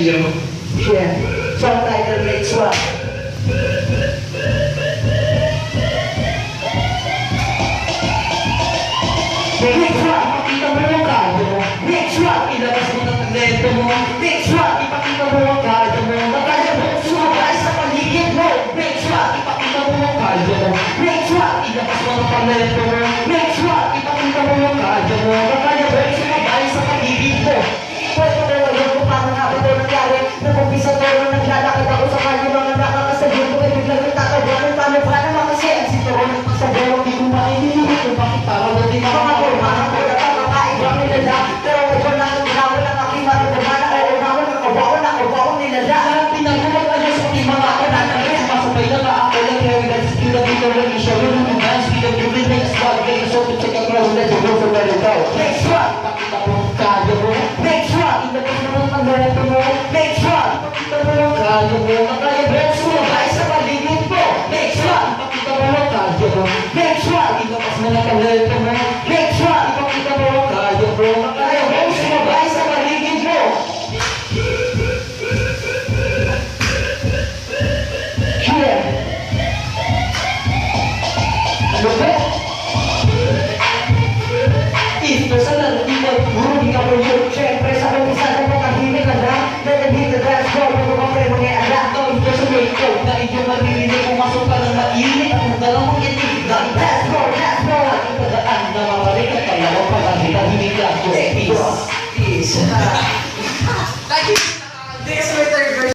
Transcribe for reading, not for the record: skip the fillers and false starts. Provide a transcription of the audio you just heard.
inyo. Yeah. Song title, Make Swap. Make Swap, ipakita mo yung kado mo. Make Swap, ilabas mo ng talento mo. Make Swap, ipakita mo yung kado mo. Magkaya mo sumabay sa paligid mo. Make Swap, ipakita mo yung kado mo. Make Swap, ilabas mo ng talento mo. Make Swap, ipakita mo yung kado mo. Magkaya mo sumabay sa paligid mo. Pwede ko na yun kung paano nga ba ito nangyari. Nag-umpisa ko nung naglalakad ako sa kalye. Mga nakakasabihin ko ay biglang nagtatawa. Kung paano pa naman kasi ang sitoro ng pasabero. Hindi ko maintindihan kung bakit parang natin mga forma ng pula ka kakaibang nilala. Pero ito na ang ginawa ng aking marumana. O unawan ang kawawan nilala. Ang pinagulat na sa aking mga kananarin. Masabay na ako lang hewigan sa kilang dito lang isya. Yung mga dance, bilang gawin na swag. Kaya sa ito sa kakraw na dito sa meron. Next swag, pakita mo ang kaya mo. Next swag, ilagay mo ang talento mo. Next swag, ipakita mo ang kaya mo. Makaya breath mo, guys, sa paligid mo. Next swag, ipakita mo ang kaya mo. Next swag, ilabas mo ang talento mo. Next swag, ipakita mo ang kaya mo. Makaya breath mo, guys, sa paligid mo. Yeah. Ano ba? Ito sa lalagitan, hindi ka po yun. Siyempre sa umpisa na makahimik ka na. Nalagin na dance floor, pero ka pre mga anak. Ito sa make-up, na inyong maririnig kung masok ka ng mainit. At kung dalawang itig, dahil dance floor. At yung tagaan na mabalik at kalawang pagkakita, hindi ka po. Peace. Lagi nakakagdes